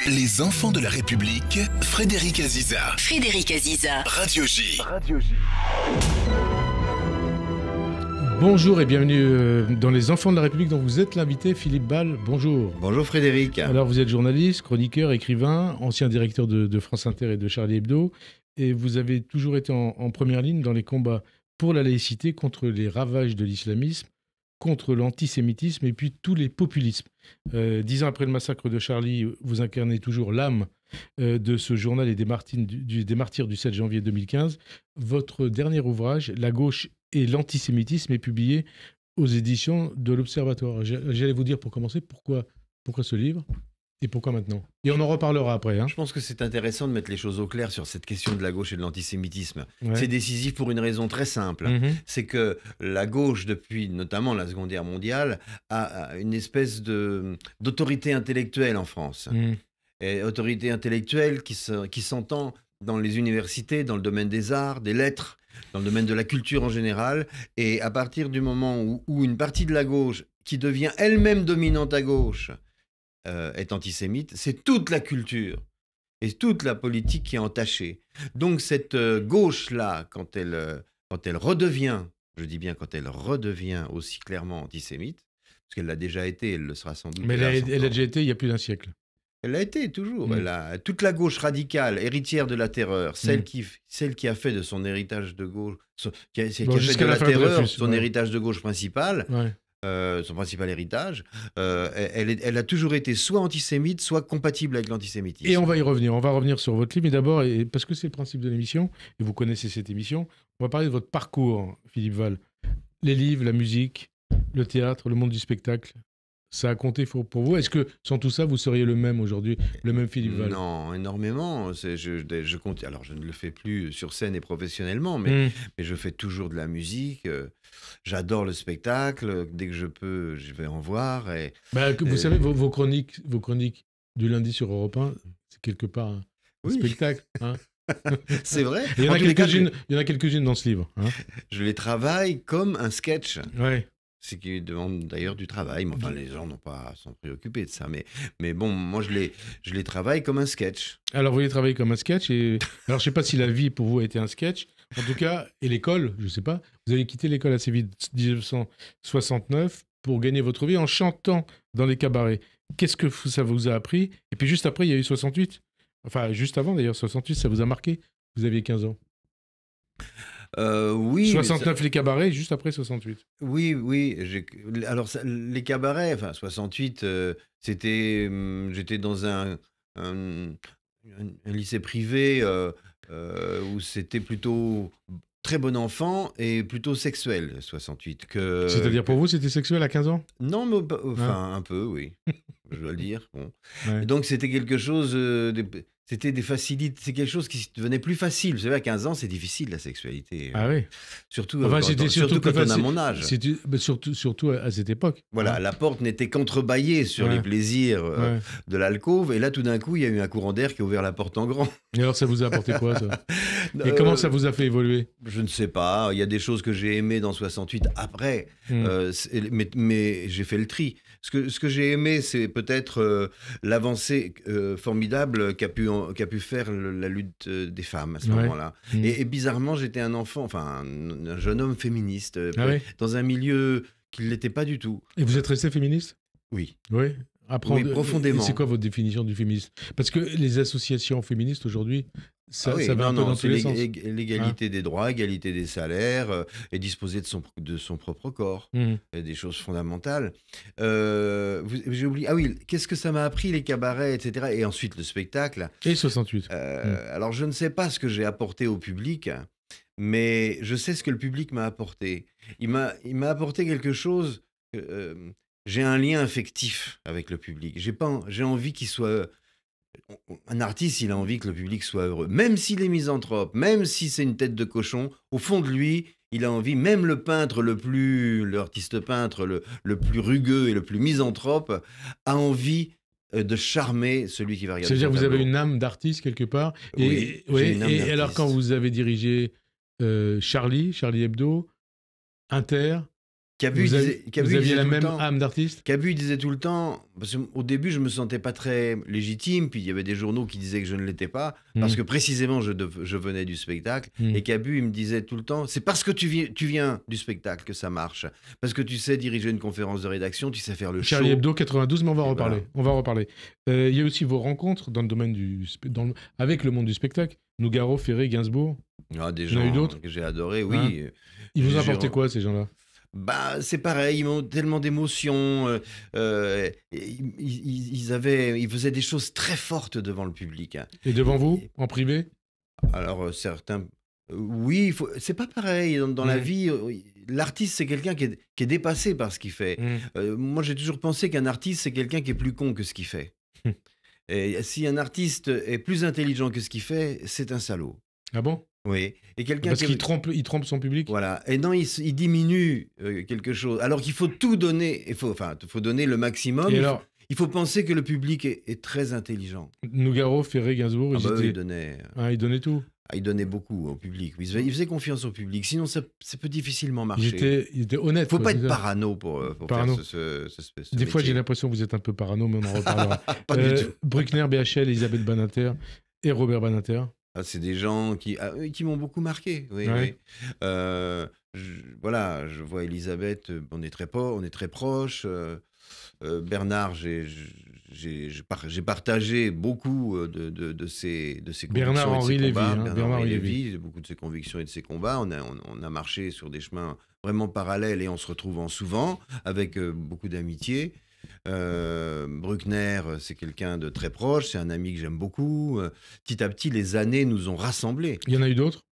Les enfants de la République, Frédéric Aziza. Frédéric Aziza. Radio J. Bonjour et bienvenue dans Les enfants de la République dont vous êtes l'invité, Philippe Ball. Bonjour. Bonjour Frédéric. Alors vous êtes journaliste, chroniqueur, écrivain, ancien directeur de France Inter et de Charlie Hebdo. Et vous avez toujours été en première ligne dans les combats pour la laïcité, contre les ravages de l'islamisme, contre l'antisémitisme et puis tous les populismes. 10 ans après le massacre de Charlie, vous incarnez toujours l'âme de ce journal et des martyrs du 7 janvier 2015. Votre dernier ouvrage, La gauche et l'antisémitisme, est publié aux éditions de l'Observatoire. J'allais vous dire pour commencer, pourquoi ce livre et pourquoi maintenant ? Et on en reparlera après. Je pense que c'est intéressant de mettre les choses au clair sur cette question de la gauche et de l'antisémitisme. Ouais. C'est décisif pour une raison très simple. C'est que la gauche, depuis notamment la Seconde Guerre mondiale, a une espèce d'autorité intellectuelle en France. Et autorité intellectuelle qui s'entend dans les universités, dans le domaine des arts, des lettres, dans le domaine de la culture en général. Et à partir du moment où une partie de la gauche, qui devient elle-même dominante à gauche, est antisémite, c'est toute la culture et toute la politique qui est entachée. Donc cette gauche-là, quand elle redevient, je dis bien quand elle redevient aussi clairement antisémite, parce qu'elle l'a déjà été, elle le sera sans doute. Mais elle a déjà été il y a plus d'un siècle. Elle l'a été toujours. Toute la gauche radicale, héritière de la terreur, celle qui a fait de son héritage de gauche, qui a fait de la terreur son héritage de gauche principal. Ouais. Son principal héritage, elle a toujours été soit antisémite, soit compatible avec l'antisémitisme. Et on va y revenir. On va revenir sur votre livre. Mais d'abord, parce que c'est le principe de l'émission, et vous connaissez cette émission, on va parler de votre parcours, Philippe Ball. Les livres, la musique, le théâtre, le monde du spectacle, ça a compté pour vous. Est-ce que, sans tout ça, vous seriez le même aujourd'hui, le même Philippe Ball ? Non, énormément. Je compte. Alors, je ne le fais plus sur scène et professionnellement, mais je fais toujours de la musique. J'adore le spectacle. Dès que je peux, je vais en voir. Vous savez, vos chroniques du lundi sur Europe 1, c'est quelque part un spectacle. Hein. C'est vrai. Il y en a quelques-unes dans ce livre. Hein. Je les travaille comme un sketch. Ouais. Ce qui demande d'ailleurs du travail. Mais enfin, les gens sont préoccupés de ça. Mais bon, moi, je les travaille comme un sketch. Alors, vous les travaillez comme un sketch. Alors, je ne sais pas si la vie, pour vous, a été un sketch. En tout cas, et l'école, je ne sais pas. Vous avez quitté l'école assez vite, 1969, pour gagner votre vie en chantant dans les cabarets. Qu'est-ce que ça vous a appris ? Et puis, juste après, il y a eu 68. Enfin, juste avant, d'ailleurs, 68, ça vous a marqué ? Vous aviez 15 ans. Oui. 69 les cabarets, juste après 68. Oui. Alors, les cabarets, enfin, 68, j'étais dans un lycée privé où c'était plutôt très bon enfant et plutôt sexuel, 68. C'est-à-dire pour vous, c'était sexuel à 15 ans ? Non, mais un peu, oui, je dois le dire. Bon. Ouais. Et donc, c'était quelque chose... C'était des facilités, c'est quelque chose qui devenait plus facile. Vous savez, à 15 ans, c'est difficile, la sexualité. Ah oui. Surtout quand on a mon âge. Surtout à cette époque. Voilà, la porte n'était qu'entrebâillée sur les plaisirs de l'alcôve. Et là, tout d'un coup, il y a eu un courant d'air qui a ouvert la porte en grand. Et alors, ça vous a apporté quoi, ça ? Et comment ça vous a fait évoluer ? Je ne sais pas. Il y a des choses que j'ai aimées dans 68 après. Mais j'ai fait le tri. Ce que j'ai aimé, c'est peut-être l'avancée formidable qu'a pu faire la lutte des femmes à ce moment-là. Et bizarrement, j'étais un enfant, enfin un jeune homme féministe, dans un milieu qui ne l'était pas du tout. Et vous êtes resté féministe ? Oui. Oui. Oui, profondément. Et c'est quoi votre définition du féminisme ? Parce que les associations féministes aujourd'hui, ça va un peu dans tous les sens. L'égalité des droits, égalité des salaires, et disposer de son propre corps. Des choses fondamentales. J'ai oublié. Ah oui, qu'est-ce que ça m'a appris, les cabarets, etc. Et ensuite le spectacle. Et 68. Alors je ne sais pas ce que j'ai apporté au public, mais je sais ce que le public m'a apporté. Il m'a apporté quelque chose... j'ai un lien affectif avec le public. J'ai envie qu'il soit... Un artiste, il a envie que le public soit heureux. Même s'il est misanthrope, même si c'est une tête de cochon, au fond de lui, il a envie, même le peintre l'artiste peintre le plus rugueux et le plus misanthrope, a envie de charmer celui qui va regarder. C'est-à-dire que vous avez une âme d'artiste quelque part. Et alors, quand vous avez dirigé Charlie Hebdo, Inter, Vous aviez la même âme d'artiste? Cabu disait tout le temps, parce qu'au début je me sentais pas très légitime, puis il y avait des journaux qui disaient que je ne l'étais pas, parce que précisément je venais du spectacle, et Cabu il me disait tout le temps, c'est parce que tu viens du spectacle que ça marche, parce que tu sais diriger une conférence de rédaction, tu sais faire le show. Charlie Hebdo 92, mais on va reparler. Voilà. On va reparler. Il y a aussi vos rencontres dans le domaine avec le monde du spectacle. Nougaro, Ferré, Gainsbourg. Des gens que j'ai adorés, oui. Hein, ils vous apportaient quoi, ces gens-là? C'est pareil, ils ont tellement d'émotions. Ils faisaient des choses très fortes devant le public. Et devant vous, en privé? Alors, certains... Oui, c'est pas pareil. Dans la vie, l'artiste, c'est quelqu'un qui est dépassé par ce qu'il fait. Moi, j'ai toujours pensé qu'un artiste, c'est quelqu'un qui est plus con que ce qu'il fait. Et si un artiste est plus intelligent que ce qu'il fait, c'est un salaud. Ah bon? Oui. Et parce qu'il trompe son public. Voilà. Et non, il diminue quelque chose. Alors qu'il faut tout donner. Il faut donner le maximum. Et il faut penser que le public est très intelligent. Nougaro, Ferré, Gainsbourg, ils donnaient... ils donnaient tout. Il donnait beaucoup au public. Il faisait confiance au public. Sinon, ça peut difficilement marcher. Il était honnête. Il ne faut pas être parano pour faire ce Des fois, j'ai l'impression que vous êtes un peu parano, mais on en reparlera. Pas du tout. Bruckner, BHL, Elisabeth Badinter et Robert Badinter. C'est des gens qui m'ont beaucoup marqué. Oui, ouais. Oui. Je vois Elisabeth, on est très proches. Bernard, j'ai partagé beaucoup de ses convictions et de ses combats. Bernard-Henri Lévy, beaucoup de ses convictions et de ses combats. On a marché sur des chemins vraiment parallèles et en se retrouvant souvent, avec beaucoup d'amitié. Bruckner, c'est quelqu'un de très proche, c'est un ami que j'aime beaucoup. Petit à petit, les années nous ont rassemblés. Il y en a eu d'autres?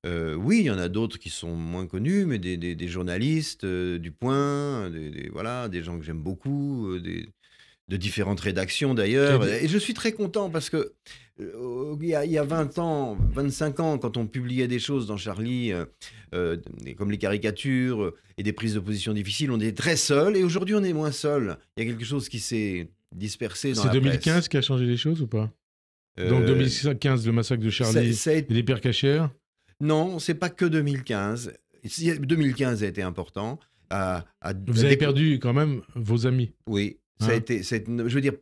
Oui, il y en a d'autres qui sont moins connus, mais des journalistes du Point, des gens que j'aime beaucoup, de différentes rédactions d'ailleurs. Et je suis très content parce que il y a 20 ans, 25 ans, quand on publiait des choses dans Charlie, comme les caricatures et des prises de position difficiles, on était très seuls. Et aujourd'hui, on est moins seuls. Il y a quelque chose qui s'est dispersé dans la presse. C'est 2015 qui a changé les choses ou pas? Donc 2015, le massacre de Charlie et les pères cachères. Non, c'est pas que 2015. 2015 a été important. Vous avez perdu quand même vos amis. Oui, ça a été. Je veux dire,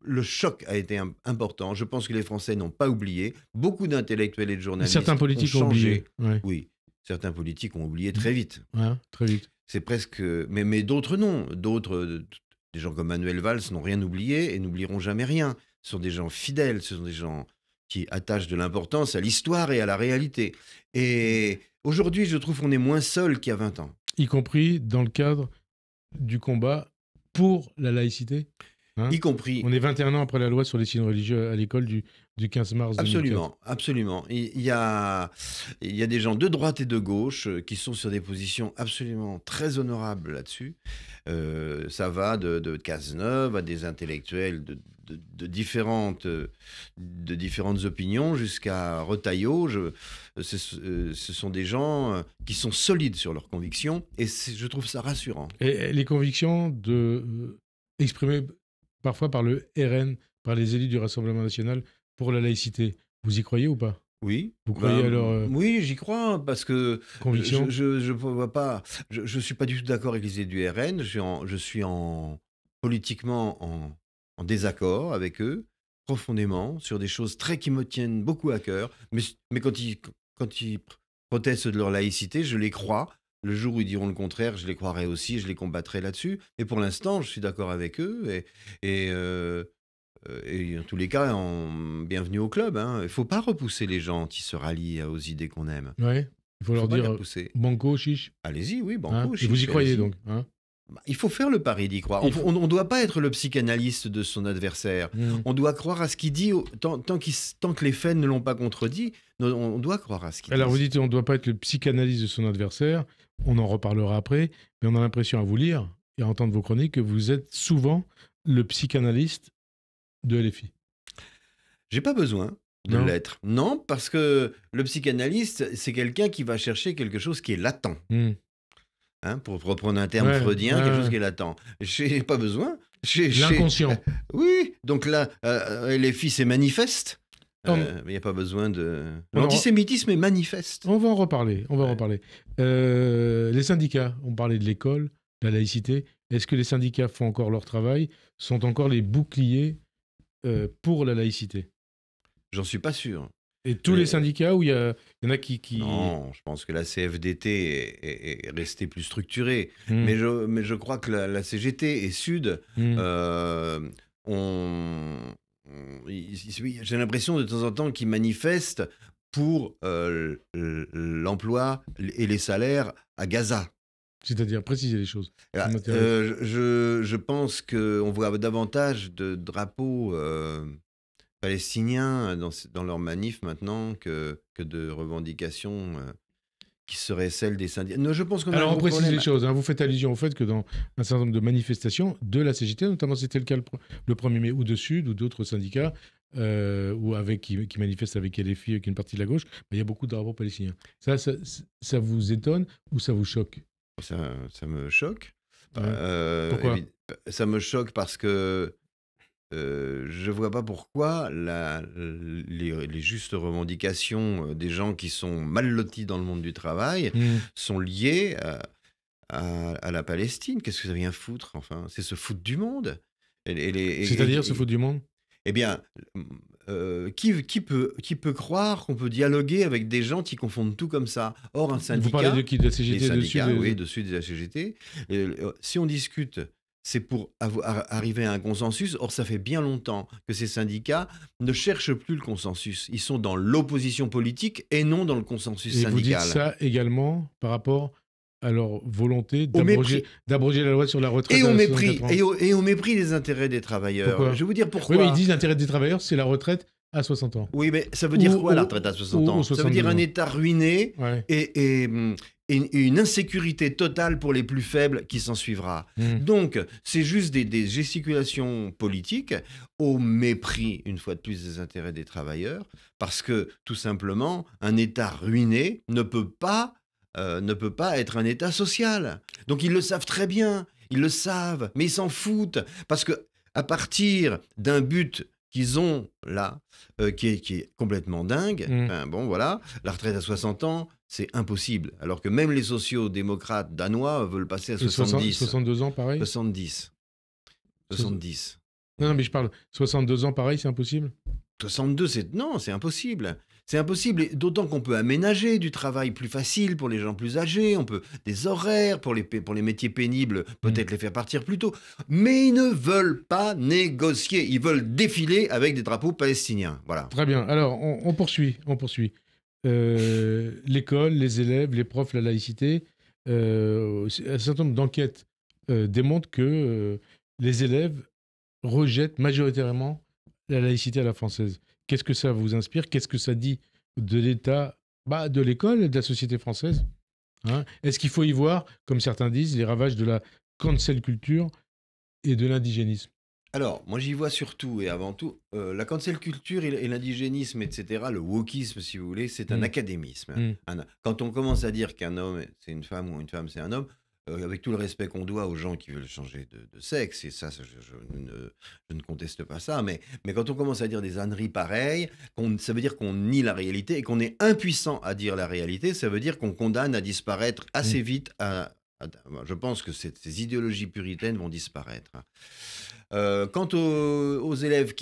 le choc a été important. Je pense que les Français n'ont pas oublié. Beaucoup d'intellectuels et de journalistes. Certains politiques ont oublié. Ouais. Oui, certains politiques ont oublié très vite. Ouais, très vite. C'est presque. Mais d'autres non. D'autres, des gens comme Manuel Valls n'ont rien oublié et n'oublieront jamais rien. Ce sont des gens fidèles. Ce sont des gens qui attachent de l'importance à l'histoire et à la réalité. Et aujourd'hui, je trouve qu'on est moins seul qu'il y a 20 ans. Y compris dans le cadre du combat pour la laïcité, y compris. On est 21 ans après la loi sur les signes religieux à l'école du 15 mars 2004. Absolument. Il y a des gens de droite et de gauche qui sont sur des positions absolument très honorables là-dessus. Ça va de Cazeneuve à des intellectuels de différentes opinions jusqu'à Retailleau. Ce sont des gens qui sont solides sur leurs convictions et je trouve ça rassurant. Et les convictions exprimées parfois par le RN, par les élus du Rassemblement national pour la laïcité, vous y croyez ou pas? Oui. Vous croyez alors Oui, j'y crois parce que conviction. Je vois pas. Je suis pas du tout d'accord avec les élus du RN. Je suis politiquement en désaccord avec eux profondément sur des choses qui me tiennent beaucoup à cœur. Mais quand ils protestent de leur laïcité, je les crois. Le jour où ils diront le contraire, je les croirai aussi, je les combattrai là-dessus. Et pour l'instant, je suis d'accord avec eux. Et en tous les cas, bienvenue au club. Il ne faut pas repousser les gens qui se rallient aux idées qu'on aime. Ouais, il faut leur dire banco, chiche. Allez-y, oui, banco, chiche. Et vous y croyez donc il faut faire le pari d'y croire. On ne doit pas être le psychanalyste de son adversaire. On doit croire à ce qu'il dit tant que les faits ne l'ont pas contredit. On doit croire à ce qu'il dit. Alors vous dites on ne doit pas être le psychanalyste de son adversaire. On en reparlera après. Mais on a l'impression à vous lire et à entendre vos chroniques que vous êtes souvent le psychanalyste de LFI. J'ai pas besoin de l'être. Non, parce que le psychanalyste, c'est quelqu'un qui va chercher quelque chose qui est latent. Pour reprendre un terme freudien, quelque chose qui est latent. J'ai pas besoin. L'inconscient. Oui, donc là, LFI, c'est manifeste. il n'y a pas besoin de... L'antisémitisme est manifeste. On va en reparler. Les syndicats, on parlait de l'école, de la laïcité. Est-ce que les syndicats font encore leur travail, sont encore les boucliers pour la laïcité? J'en suis pas sûr. Et tous les syndicats, où il y en a qui... Non, je pense que la CFDT est restée plus structurée. Mais je crois que la CGT et Sud j'ai l'impression de temps en temps qu'ils manifestent pour l'emploi et les salaires à Gaza. C'est-à-dire préciser les choses. Je pense qu'on voit davantage de drapeaux palestiniens dans leurs manifs maintenant que de revendications qui seraient celles des syndicats. Non, je pense qu'on Alors, on précise les choses. Vous faites allusion au fait que dans un certain nombre de manifestations de la CGT, notamment c'était le cas le 1er mai, ou de Sud, ou d'autres syndicats, qui manifestent avec LFI, avec une partie de la gauche, il y a beaucoup de drapeaux palestiniens. Ça vous étonne ou ça vous choque? Ça me choque. Pourquoi? Ça me choque parce que je ne vois pas pourquoi les justes revendications des gens qui sont mal lotis dans le monde du travail sont liées à la Palestine. Qu'est-ce que ça vient foutre? Enfin, c'est se foutre du monde. C'est-à-dire se foutre du monde? Eh bien, qui peut croire qu'on peut dialoguer avec des gens qui confondent tout comme ça? Or, un syndicat... Vous parlez de qui? De la CGT? Les syndicats, oui, de Sud et de la CGT. Si on discute... c'est pour arriver à un consensus. Or, ça fait bien longtemps que ces syndicats ne cherchent plus le consensus. Ils sont dans l'opposition politique et non dans le consensus syndical. Et vous dites ça également par rapport à leur volonté d'abroger la loi sur la retraite. Et au mépris des intérêts des travailleurs. Pourquoi? Je vais vous dire pourquoi. Oui, mais ils disent l'intérêt des travailleurs, c'est la retraite à 60 ans. Oui, mais ça veut dire quoi, la retraite à 60 ans? Ça veut dire un État ruiné et une insécurité totale pour les plus faibles qui s'en suivra. Donc, c'est juste des gesticulations politiques au mépris, une fois de plus, des intérêts des travailleurs, parce que, tout simplement, un État ruiné ne peut pas être un État social. Donc, ils le savent très bien, ils le savent, mais ils s'en foutent, parce que à partir d'un but qu'ils ont là, qui est complètement dingue, la retraite à 60 ans, c'est impossible. Alors que même les sociaux-démocrates danois veulent passer à 70. 62 ans, pareil? 70. Non, mais je parle 62 ans, pareil, c'est impossible? 62, c'est impossible. C'est impossible, d'autant qu'on peut aménager du travail plus facile pour les gens plus âgés, on peut des horaires pour les métiers pénibles, peut-être les faire partir plus tôt. Mais ils ne veulent pas négocier, ils veulent défiler avec des drapeaux palestiniens. Voilà. Très bien, alors on poursuit. L'école, les élèves, les profs, la laïcité, un certain nombre d'enquêtes démontrent que les élèves rejettent majoritairement la laïcité à la française. Qu'est-ce que ça vous inspire? Qu'est-ce que ça dit de l'État, de l'école et de la société française? Est-ce qu'il faut y voir, comme certains disent, les ravages de la cancel culture et de l'indigénisme? Alors, moi j'y vois surtout et avant tout, la cancel culture et l'indigénisme, etc., le wokisme, si vous voulez, c'est un académisme. Quand on commence à dire qu'un homme c'est une femme ou une femme c'est un homme, avec tout le respect qu'on doit aux gens qui veulent changer de sexe, et ça, je ne conteste pas ça, mais quand on commence à dire des âneries pareilles, ça veut dire qu'on nie la réalité, et qu'on est impuissant à dire la réalité, ça veut dire qu'on condamne à disparaître assez vite. Je pense que ces idéologies puritaines vont disparaître. Quant aux élèves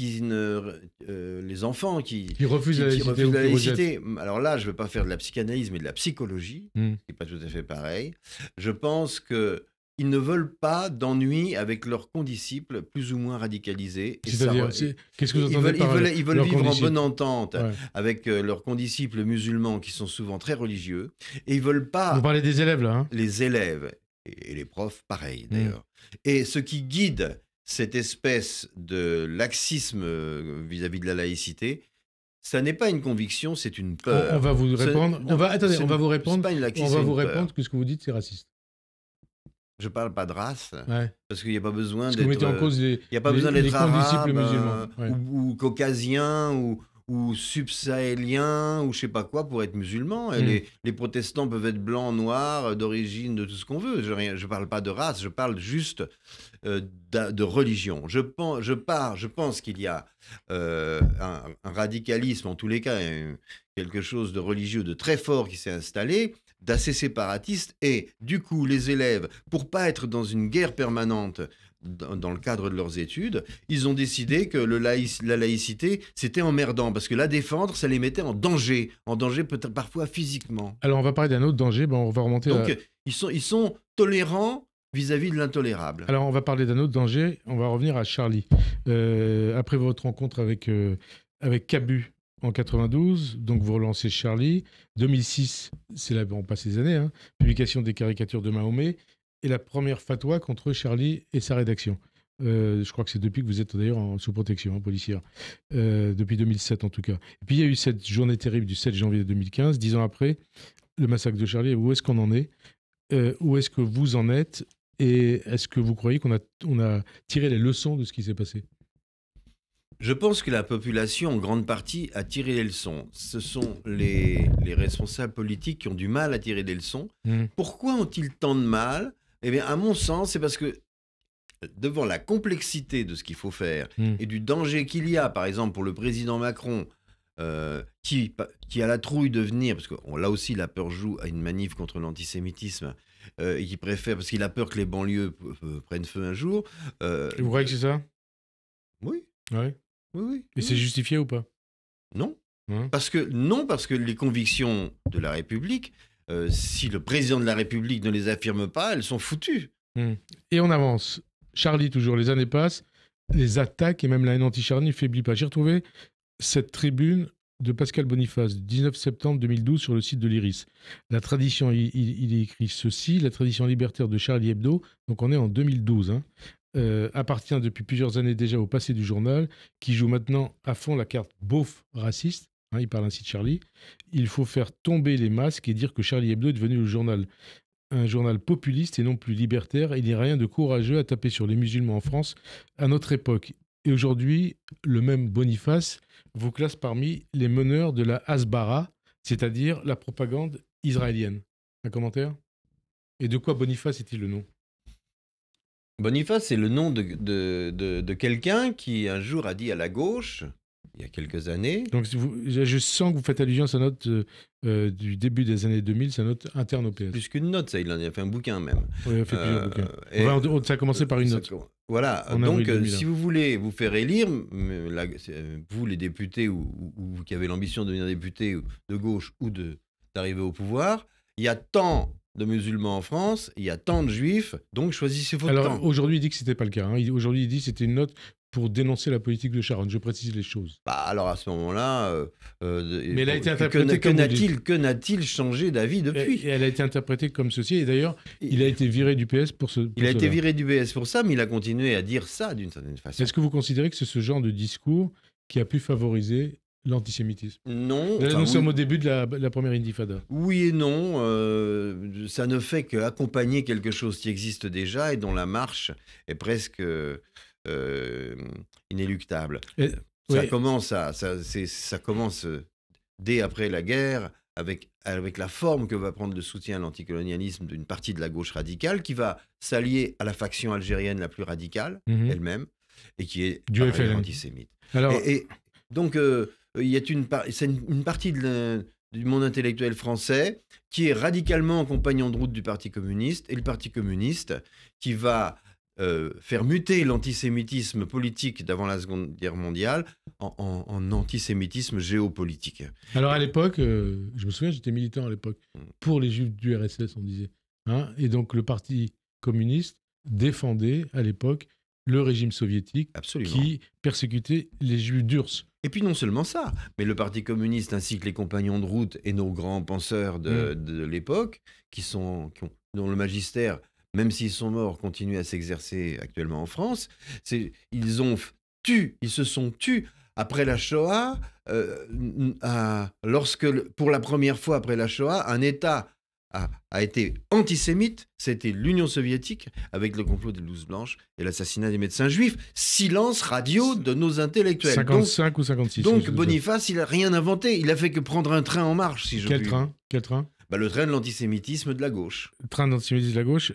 les enfants qui refusent la laïcité, alors là, je ne veux pas faire de la psychanalyse, mais de la psychologie, ce qui n'est pas tout à fait pareil. Je pense qu'ils ne veulent pas d'ennui avec leurs condisciples plus ou moins radicalisés. C'est-à-dire, qu'est-ce que vous entendez par ils veulent vivre en bonne entente avec leurs condisciples musulmans qui sont souvent très religieux. Et ils veulent pas... Vous parlez des élèves, là Les élèves, et les profs, pareil, d'ailleurs. Et ce qui guide cette espèce de laxisme vis-à-vis de la laïcité, ça n'est pas une conviction, c'est une peur. On va vous répondre. On va vous répondre. Pas une laxisme, on va vous répondre que ce que vous dites, c'est raciste. Je parle pas de race, parce qu'il n'y a pas besoin d'être. Vous mettez en cause les arabe condisciples musulmans, ou caucasien ou ou subsahéliens ou je sais pas quoi pour être musulmans. Et les protestants peuvent être blancs, noirs, d'origine, de tout ce qu'on veut. Je parle pas de race, je parle juste de religion. Je pense qu'il y a un radicalisme, en tous les cas, quelque chose de religieux, de très fort qui s'est installé, d'assez séparatiste. Et du coup, les élèves, pour pas être dans une guerre permanente dans le cadre de leurs études, ils ont décidé que la laïcité, c'était emmerdant, parce que la défendre, ça les mettait en danger peut-être parfois physiquement. Alors, on va parler d'un autre danger, on va remonter Donc, ils sont tolérants vis-à-vis de l'intolérable. Alors, on va parler d'un autre danger, on va revenir à Charlie. Après votre rencontre avec Cabu en 92, donc vous relancez Charlie. 2006, c'est là, on passe les années, publication des caricatures de Mahomet, et la première fatwa contre Charlie et sa rédaction. Je crois que c'est depuis que vous êtes d'ailleurs sous protection policière, depuis 2007 en tout cas. Et puis il y a eu cette journée terrible du 7 janvier 2015, 10 ans après le massacre de Charlie. Où est-ce qu'on en est? Où est-ce que vous en êtes? Et est-ce que vous croyez qu'on a tiré les leçons de ce qui s'est passé? Je pense que la population, en grande partie, a tiré les leçons. Ce sont les responsables politiques qui ont du mal à tirer des leçons. Pourquoi ont-ils tant de mal? Eh bien, à mon sens, c'est parce que devant la complexité de ce qu'il faut faire et du danger qu'il y a, par exemple, pour le président Macron, qui a la trouille de venir, parce que là aussi, la peur joue à une manif contre l'antisémitisme, et qui préfère, parce qu'il a peur que les banlieues prennent feu un jour. Vous croyez que c'est ça? Oui. Ouais. Oui. Et c'est justifié ou pas? Non. Parce que les convictions de la République, si le président de la République ne les affirme pas, elles sont foutues. Et on avance. Charlie, toujours, les années passent, les attaques et même la haine anti-Charlie ne faiblit pas. J'ai retrouvé cette tribune de Pascal Boniface, 19 septembre 2012, sur le site de l'Iris. La tradition, il écrit ceci, la tradition libertaire de Charlie Hebdo, donc on est en 2012, appartient depuis plusieurs années déjà au passé du journal, qui joue maintenant à fond la carte beauf raciste. Il parle ainsi de Charlie. Il faut faire tomber les masques et dire que Charlie Hebdo est devenu un journal populiste et non plus libertaire. Il n'y a rien de courageux à taper sur les musulmans en France à notre époque. Et aujourd'hui, le même Boniface vous classe parmi les meneurs de la Hasbara, c'est-à-dire la propagande israélienne. Un commentaire? Et de quoi Boniface est-il le nom? Boniface, c'est le nom de quelqu'un qui un jour a dit à la gauche, il y a quelques années... Donc je sens que vous faites allusion à sa note du début des années 2000, sa note interne au PS. Plus qu'une note, ça, il en a fait un bouquin même. Oui, il a fait plusieurs bouquins. Ça a commencé par une note. Voilà, donc si vous voulez vous faire élire, vous les députés ou vous qui avez l'ambition de devenir député de gauche ou d'arriver au pouvoir, il y a tant de musulmans en France, il y a tant de juifs, donc choisissez votre camp. Alors aujourd'hui, il dit que c'était pas le cas. Aujourd'hui, il dit que c'était une note pour dénoncer la politique de Sharon. Je précise les choses. Alors à ce moment-là... mais elle a été interprétée que n'a-t-il changé d'avis depuis? Et elle a été interprétée comme ceci. Et d'ailleurs, il a été viré du PS pour ce... Il a été viré du PS pour ça, mais il a continué à dire ça d'une certaine façon. Est-ce que vous considérez que c'est ce genre de discours qui a pu favoriser l'antisémitisme? Non. Nous sommes au début de la première intifada. Oui et non. Ça ne fait qu'accompagner quelque chose qui existe déjà et dont la marche est presque... inéluctable. Ça commence dès après la guerre avec la forme que va prendre le soutien à l'anticolonialisme d'une partie de la gauche radicale qui va s'allier à la faction algérienne la plus radicale elle-même et qui est antisémite. Et donc il y a une partie du monde intellectuel français qui est radicalement en compagnon de route du Parti communiste, et le Parti communiste qui va faire muter l'antisémitisme politique d'avant la Seconde Guerre mondiale en antisémitisme géopolitique. Alors à l'époque, je me souviens, j'étais militant à l'époque, pour les juifs du RSS, on disait. Et donc le Parti communiste défendait à l'époque le régime soviétique. Absolument. Qui persécutait les juifs d'URSS. Et puis non seulement ça, mais le Parti communiste ainsi que les compagnons de route et nos grands penseurs de l'époque, dont le magistère, même s'ils sont morts, continue à s'exercer actuellement en France, ils se sont tus après la Shoah, lorsque, pour la première fois après la Shoah, un État a été antisémite, c'était l'Union soviétique avec le complot des blouses blanches et l'assassinat des médecins juifs. Silence radio de nos intellectuels. 55 ou 56. Donc Boniface, il n'a rien inventé. Il a fait que prendre un train en marche, si je puis. Quel train Le train de l'antisémitisme de la gauche. Le train de l'antisémitisme de la gauche,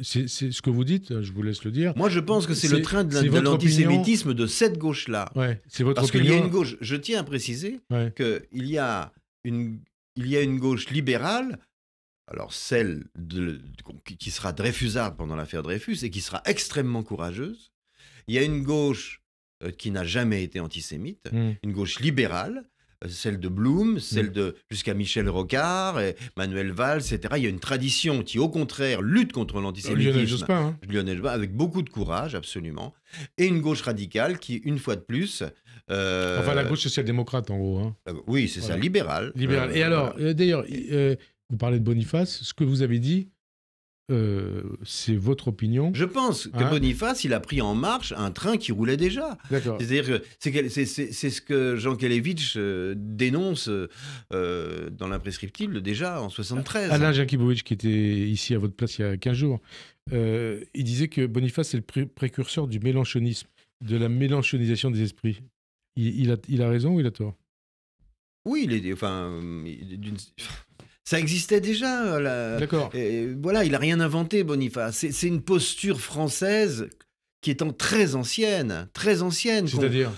c'est ce que vous dites, je vous laisse le dire. Moi, je pense que c'est le train de l'antisémitisme de cette gauche-là. Ouais, c'est votre Parce opinion. qu'il y a une gauche, je tiens à préciser qu'il y a une gauche libérale, alors celle qui sera dreyfusarde pendant l'affaire Dreyfus et qui sera extrêmement courageuse. Il y a une gauche qui n'a jamais été antisémite, une gauche libérale, celle de Blum, celle de jusqu'à Michel Rocard, et Manuel Valls, etc. Il y a une tradition qui, au contraire, lutte contre l'antisémitisme. Lionel Jospin. Lionel Jospin, avec beaucoup de courage, absolument. Et une gauche radicale qui, une fois de plus... Enfin, la gauche social-démocrate, en gros. Oui, c'est ça, libérale. Libérale. Et alors, d'ailleurs, vous parlez de Boniface, ce que vous avez dit, c'est votre opinion. Je pense que Boniface, il a pris en marche un train qui roulait déjà. D'accord. C'est-à-dire que c'est ce que Jean Kelevitch dénonce dans l'imprescriptible déjà en 73. Alain Jakubowicz, qui était ici à votre place il y a 15 jours, il disait que Boniface est le précurseur du mélanchonisme, de la mélanchonisation des esprits. Il a raison ou il a tort? Oui, ça existait déjà. D'accord. Voilà, il n'a rien inventé, Boniface. C'est une posture française qui est très ancienne. Très ancienne. C'est-à-dire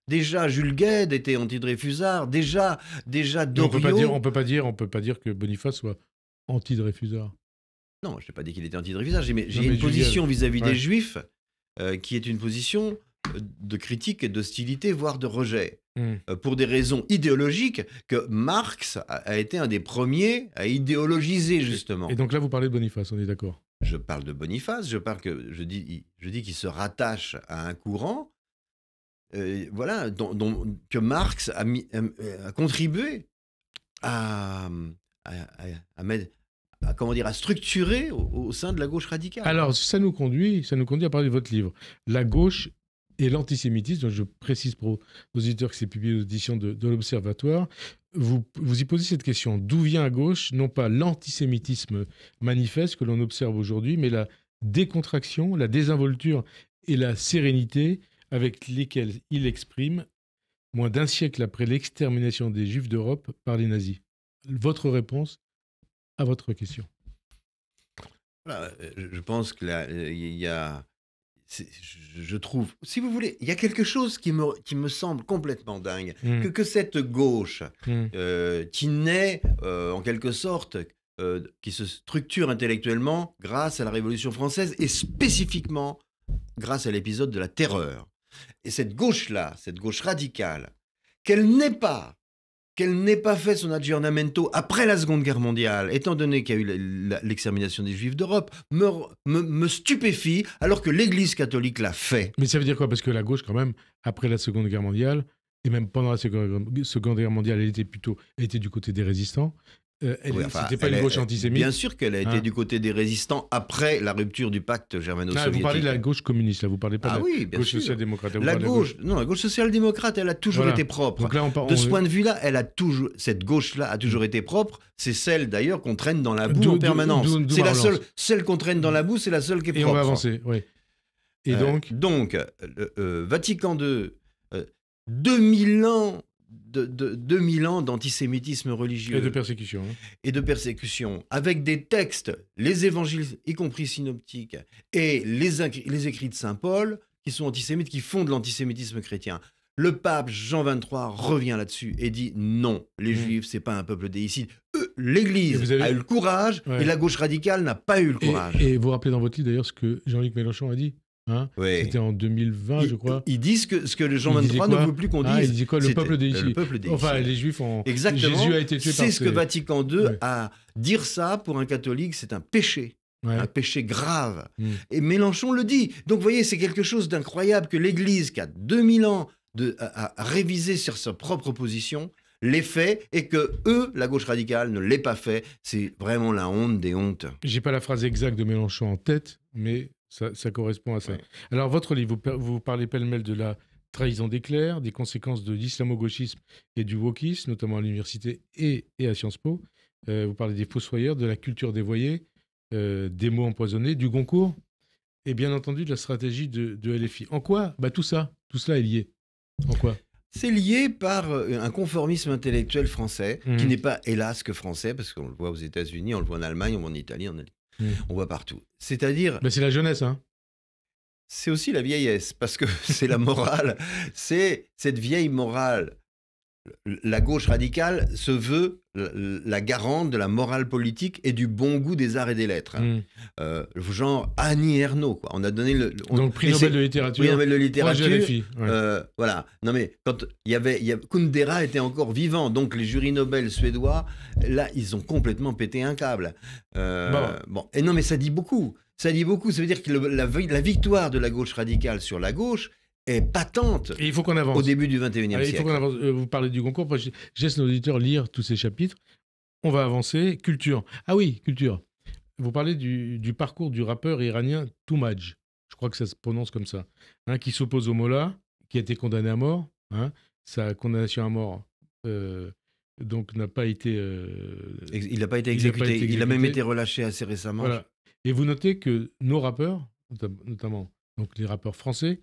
déjà, Jules Guesde était anti-Dreyfusard. Déjà Doriot... On peut pas dire que Boniface soit anti-Dreyfusard. Non, je n'ai pas dit qu'il était anti-Dreyfusard. J'ai une position vis-à-vis des Juifs qui est une position de critique et d'hostilité, voire de rejet. Pour des raisons idéologiques que Marx a été un des premiers à idéologiser, justement. Et donc là, vous parlez de Boniface, on est d'accord? Je parle de Boniface, je dis qu'il se rattache à un courant que Marx a contribué à structurer au sein de la gauche radicale. Alors, ça nous conduit à parler de votre livre, La gauche et l'antisémitisme. Je précise pour nos auditeurs que c'est publié aux éditions de l'Observatoire. Vous y posez cette question. D'où vient à gauche, non pas l'antisémitisme manifeste que l'on observe aujourd'hui, mais la décontraction, la désinvolture et la sérénité avec lesquelles il exprime, moins d'un siècle après l'extermination des Juifs d'Europe par les nazis? Votre réponse à votre question? Voilà, je pense que je trouve, si vous voulez, il y a quelque chose qui me semble complètement dingue, que cette gauche qui naît en quelque sorte, qui se structure intellectuellement grâce à la Révolution française et spécifiquement grâce à l'épisode de la Terreur. Et cette gauche-là, cette gauche radicale, qu'elle n'ait pas fait son aggiornamento après la Seconde Guerre mondiale, étant donné qu'il y a eu l'extermination des Juifs d'Europe, me stupéfie, alors que l'Église catholique l'a fait. Mais ça veut dire quoi? Parce que la gauche, quand même, après la Seconde Guerre mondiale, et même pendant la Seconde Guerre mondiale, elle était du côté des résistants. C'était pas une gauche antisémite. Bien sûr qu'elle a été du côté des résistants après la rupture du pacte germano-soviétique. Vous parlez de la gauche communiste, là, vous parlez pas de la gauche social-démocrate. La gauche social-démocrate, elle a toujours été propre. Donc là, de ce point de vue-là, cette gauche-là a toujours été propre. C'est celle, d'ailleurs, qu'on traîne dans la boue en permanence. C'est la seule, celle qu'on traîne dans la boue, c'est la seule qui est propre. Et on va avancer, oui. Et donc, Vatican II, 2000 ans 2000 ans d'antisémitisme religieux. Et de persécution. Et de persécution. Avec des textes, les évangiles, y compris synoptiques, et les écrits de saint Paul, qui sont antisémites, qui font de l'antisémitisme chrétien. Le pape Jean XXIII revient là-dessus et dit non, les Juifs, c'est pas un peuple déicide. L'Église a eu le courage et la gauche radicale n'a pas eu le courage. Et vous rappelez dans votre livre d'ailleurs ce que Jean-Luc Mélenchon a dit. C'était en 2020, je crois. Ils disent que ce que Jean XXIII ne veut plus qu'on dise. Il dit quoi? Le peuple déicide. Enfin, les Juifs ont... Exactement. Jésus a été tué par... C'est ce que Vatican II a... Dire ça, pour un catholique, c'est un péché. Un péché grave. Et Mélenchon le dit. Donc, vous voyez, c'est quelque chose d'incroyable que l'Église, qui a 2000 ans à réviser sur sa propre position, l'ait fait, et que eux, la gauche radicale, ne l'aient pas fait. C'est vraiment la honte des hontes. J'ai pas la phrase exacte de Mélenchon en tête, mais... Ça correspond à ça. Ouais. Alors, votre livre, vous parlez pêle-mêle de la trahison des clercs, des conséquences de l'islamo-gauchisme et du wokisme, notamment à l'université et à Sciences Po. vous parlez des fossoyeurs, de la culture des voyers, des mots empoisonnés, du Goncourt, et bien entendu de la stratégie de LFI. En quoi tout cela est lié. En quoi? C'est lié par un conformisme intellectuel français, qui n'est pas, hélas, que français, parce qu'on le voit aux États-Unis, on le voit en Allemagne, on le voit en Italie, on voit partout. C'est-à-dire... c'est la jeunesse, hein. C'est aussi la vieillesse, parce que c'est la morale, c'est cette vieille morale. La gauche radicale se veut la garante de la morale politique et du bon goût des arts et des lettres. Genre Annie Ernaux, quoi. On a donné donc prix Nobel de littérature. Prix Nobel de littérature. Ouais. Voilà. Non mais quand Kundera était encore vivant, donc les jurys Nobel suédois, là ils ont complètement pété un câble. Bon. Et non mais ça dit beaucoup. Ça dit beaucoup. Ça veut dire que la victoire de la gauche radicale sur la gauche est patente. Et il faut qu'on avance. Au début du 21e siècle. Il faut qu'on avance. Vous parlez du Goncourt. Je laisse nos auditeurs lire tous ces chapitres. On va avancer. Culture. Ah oui, culture. Vous parlez du parcours du rappeur iranien Toumaj. Je crois que ça se prononce comme ça. Qui s'oppose au Mollah, qui a été condamné à mort. Sa condamnation à mort donc n'a pas été... il n'a pas été exécuté. Il a même été relâché assez récemment. Voilà. Et vous notez que nos rappeurs, notamment donc les rappeurs français,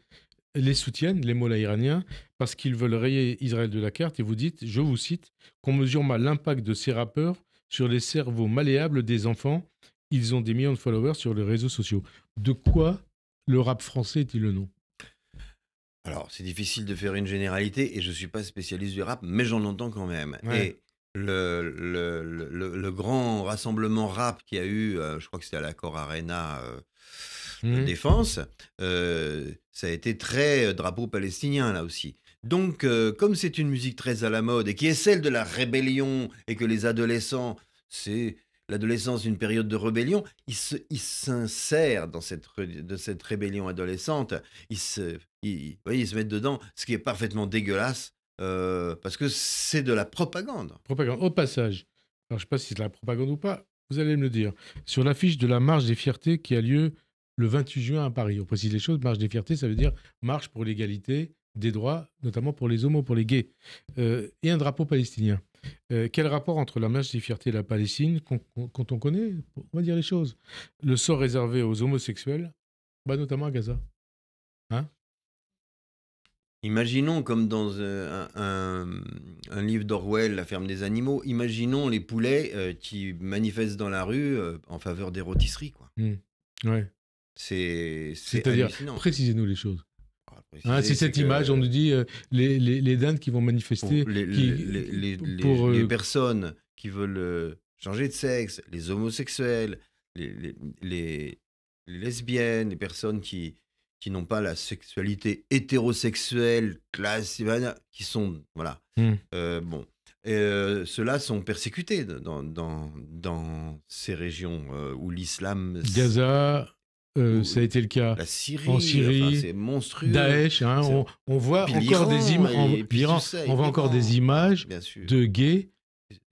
les soutiennent, les mollahs iraniens, parce qu'ils veulent rayer Israël de la carte. Et vous dites, je vous cite, qu'on mesure mal l'impact de ces rappeurs sur les cerveaux malléables des enfants. Ils ont des millions de followers sur les réseaux sociaux. De quoi le rap français est-il le nom? Alors, c'est difficile de faire une généralité, et je ne suis pas spécialiste du rap, mais j'en entends quand même. Ouais. Et le grand rassemblement rap qu'il y a eu, je crois que c'était à l'Accor Arena... Défense, ça a été très drapeau palestinien là aussi. Donc, comme c'est une musique très à la mode et qui est celle de la rébellion et que les adolescents, c'est l'adolescence une période de rébellion, ils s'insèrent dans cette rébellion adolescente, ils se mettent dedans, ce qui est parfaitement dégueulasse parce que c'est de la propagande. Au passage, alors je ne sais pas si c'est de la propagande ou pas, vous allez me le dire, sur l'affiche de la marche des fiertés qui a lieu le 28 juin à Paris. On précise les choses. Marche des fiertés, ça veut dire marche pour l'égalité des droits, notamment pour les homos, pour les gays. Et un drapeau palestinien. Quel rapport entre la marche des fiertés et la Palestine, quand on connaît, on va dire les choses. Le sort réservé aux homosexuels, notamment à Gaza. Imaginons, comme dans un livre d'Orwell, La ferme des animaux, imaginons les poulets qui manifestent dans la rue en faveur des rôtisseries, quoi. Ouais. C'est-à-dire, hallucinant. Précisez-nous les choses. C'est cette image, on nous dit les dindes qui vont manifester. Les personnes qui veulent changer de sexe, les homosexuels, les lesbiennes, les personnes qui n'ont pas la sexualité hétérosexuelle, qui sont... Voilà. Ceux-là sont persécutés dans ces régions où l'islam... Gaza... ça a été le cas en Syrie, c'est monstrueux. Daesh, on voit encore des images. On voit encore des images de gays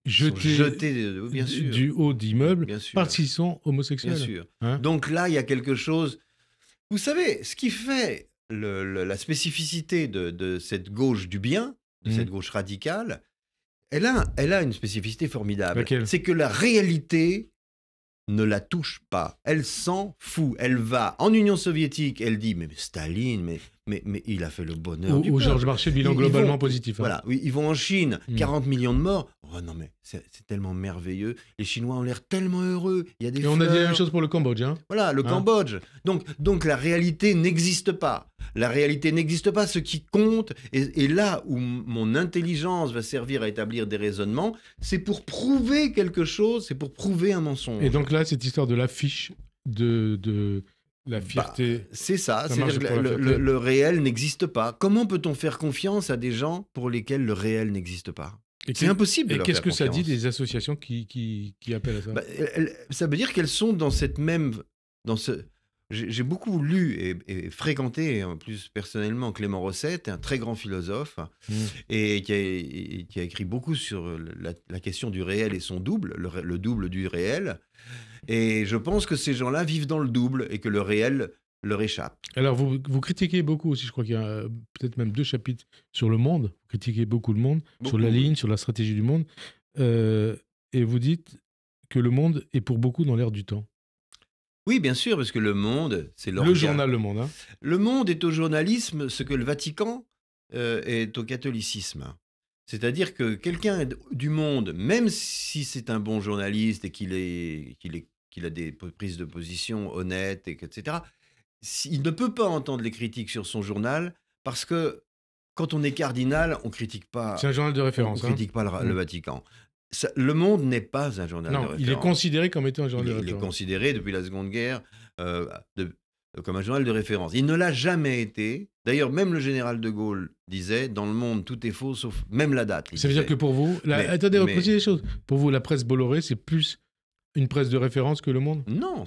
jetés du haut d'immeubles parce qu'ils sont homosexuels. Bien sûr. Donc là, il y a quelque chose. Vous savez, ce qui fait la spécificité de cette gauche du bien, de cette gauche radicale, elle a une spécificité formidable. C'est que la réalité ne la touche pas. Elle s'en fout. Elle va en Union soviétique, elle dit mais Staline, mais il a fait le bonheur du peuple. Georges Marchais, bilan globalement positif. Voilà, ils vont en Chine, 40 millions de morts. Oh non mais c'est tellement merveilleux. Les Chinois ont l'air tellement heureux. Il y a des on a dit la même chose pour le Cambodge. Voilà, le Cambodge. Donc la réalité n'existe pas. La réalité n'existe pas. Ce qui compte, et là où mon intelligence va servir à établir des raisonnements, c'est pour prouver quelque chose, c'est pour prouver un mensonge. Et donc là, cette histoire de l'affiche de la fierté... c'est ça, c'est-à-dire que le réel n'existe pas. Comment peut-on faire confiance à des gens pour lesquels le réel n'existe pas ? C'est impossible de leur faire confiance. Et qu'est-ce que ça dit des associations qui appellent à ça ? Ça veut dire qu'elles sont dans cette même... J'ai beaucoup lu et fréquenté, en plus personnellement, Clément Rosset, un très grand philosophe, et qui a écrit beaucoup sur la question du réel et son double, le double du réel. Et je pense que ces gens-là vivent dans le double et que le réel leur échappe. Alors, vous critiquez beaucoup aussi, je crois qu'il y a peut-être même 2 chapitres sur le monde. Vous critiquez beaucoup le monde, sur la ligne, sur la stratégie du monde. et vous dites que Le Monde est pour beaucoup dans l'air du temps. Oui, bien sûr, parce que Le Monde, c'est le journal Le Monde. Hein. Le Monde est au journalisme ce que le Vatican est au catholicisme. C'est-à-dire que quelqu'un du Monde, même si c'est un bon journaliste et qu'il a des prises de position honnêtes, etc., il ne peut pas entendre les critiques sur son journal parce que quand on est cardinal, on ne critique pas. C'est un journal de référence. On ne critique pas le Vatican. Le Monde n'est pas un journal de référence. Il est considéré comme étant un journal de référence. Il est considéré depuis la Seconde Guerre comme un journal de référence. Il ne l'a jamais été. D'ailleurs, même le général de Gaulle disait, dans Le Monde, tout est faux, sauf même la date. Ça veut dire que pour vous... Attendez, précisez les choses. Pour vous, la presse Bolloré, c'est plus une presse de référence que Le Monde ? Non,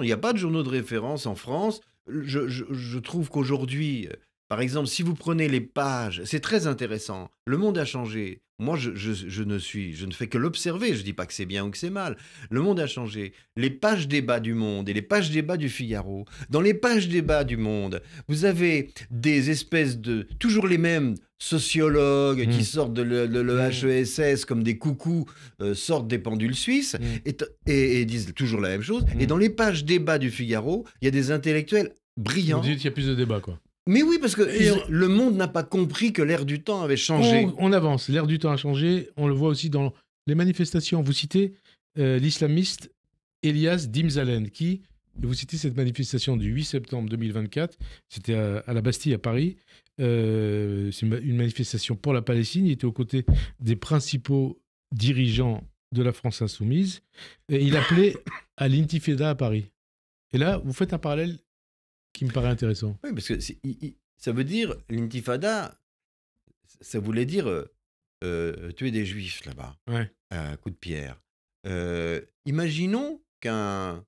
il n'y a pas de journaux de référence en France. Je trouve qu'aujourd'hui... Par exemple, si vous prenez les pages, c'est très intéressant. Le monde a changé. Moi, je ne fais que l'observer. Je ne dis pas que c'est bien ou que c'est mal. Le monde a changé. Les pages débat du Monde et les pages débat du Figaro. Dans les pages débat du Monde, vous avez des espèces de... toujours les mêmes sociologues qui sortent de l'EHESS comme des coucous, sortent des pendules suisses et disent toujours la même chose. Et dans les pages débat du Figaro, il y a des intellectuels brillants. Vous dites qu'il y a plus de débats, quoi. Mais oui, parce que le monde n'a pas compris que l'ère du temps avait changé. On avance, l'ère du temps a changé. On le voit aussi dans les manifestations. Vous citez l'islamiste Elias Dimzalen, vous citez cette manifestation du 8 septembre 2024, c'était à la Bastille, à Paris. C'est une manifestation pour la Palestine. Il était aux côtés des principaux dirigeants de la France insoumise. Et il appelait à l'intifada à Paris. Et là, vous faites un parallèle qui me paraît intéressant. Oui, parce que ça veut dire, l'intifada, ça voulait dire tuer des juifs là-bas, à coups de pierre. Imaginons qu'un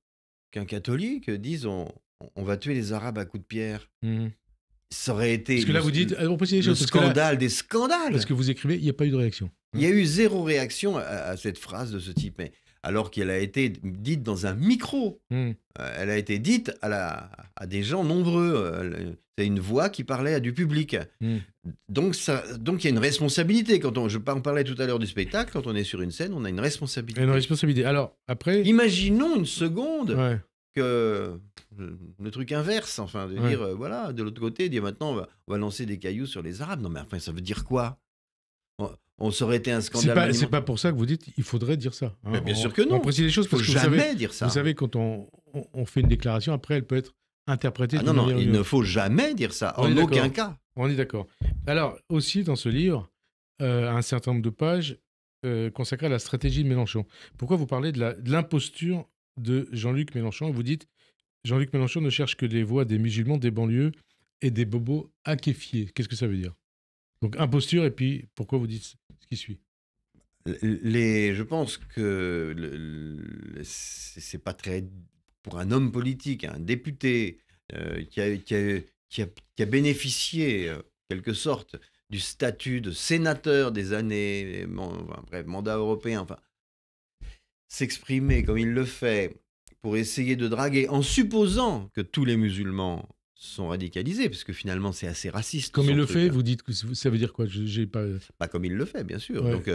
catholique dise on va tuer les Arabes à coups de pierre. Ça aurait été parce que là, vous dites, le scandale des scandales. Parce que vous écrivez, il n'y a pas eu de réaction. Il y a eu zéro réaction à cette phrase de ce type. Mais alors qu'elle a été dite dans un micro. Elle a été dite à des gens nombreux. C'est une voix qui parlait à du public. Donc il y a une responsabilité. Je parlais tout à l'heure du spectacle, quand on est sur une scène, on a une responsabilité. Une responsabilité. Alors, après... Imaginons une seconde que le truc inverse, enfin, de dire, voilà, de l'autre côté, dire maintenant, on va lancer des cailloux sur les Arabes. Non, mais enfin, ça veut dire quoi ? Ça aurait été un scandale. C'est pas pour ça que vous dites il faudrait dire ça. Hein. Bien sûr que non. On précise les choses parce que jamais dire ça. Vous savez, quand on fait une déclaration, après, elle peut être interprétée. Non, il ne faut jamais dire ça, en aucun cas. On est d'accord. Alors, aussi, dans ce livre, un certain nombre de pages consacrées à la stratégie de Mélenchon. Pourquoi vous parlez de l'imposture de Jean-Luc Mélenchon ? Vous dites Jean-Luc Mélenchon ne cherche que des voix des musulmans, des banlieues et des bobos akéfiés. Qu'est-ce que ça veut dire ? Donc, imposture, et puis, pourquoi vous dites ce qui suit ? Je pense que c'est pas très... Pour un homme politique, un député qui a bénéficié, en quelque sorte, du statut de sénateur des années, bref, mandat européen, enfin, s'exprimer comme il le fait pour essayer de draguer, en supposant que tous les musulmans sont radicalisés, parce que finalement c'est assez raciste. Comme il le fait, vous dites que ça veut dire quoi ? J'ai pas... Pas comme il le fait, bien sûr. Ouais. Donc,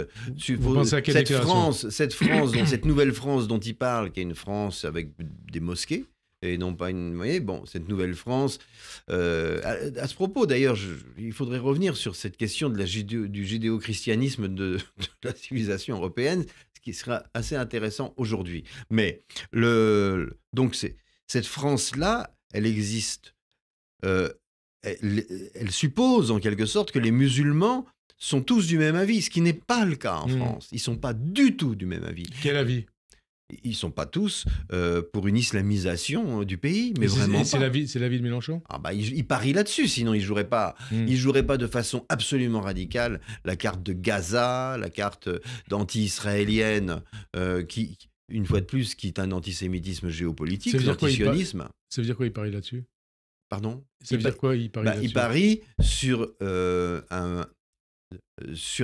vous pensez à quelle cette France, cette nouvelle France dont il parle, qui est une France avec des mosquées, et non pas une... Vous voyez, cette nouvelle France... à ce propos, d'ailleurs, il faudrait revenir sur cette question du judéo-christianisme de la civilisation européenne, ce qui sera assez intéressant aujourd'hui. Mais, donc, cette France-là, elle existe... elle suppose en quelque sorte que les musulmans sont tous du même avis, ce qui n'est pas le cas en France. Ils ne sont pas du tout du même avis. Quel avis ? Ils ne sont pas tous pour une islamisation du pays, mais vraiment pas. C'est l'avis de Mélenchon ? Il parie là-dessus, sinon il ne jouerait pas. Il jouerait pas de façon absolument radicale la carte de Gaza, la carte d'anti-israélienne, qui, une fois de plus, qui est un antisémitisme géopolitique, l'antisionisme. Ça veut dire quoi, il parie là-dessus ? Pardon ? Ça veut dire quoi, il parie là-dessus ? Il parie sur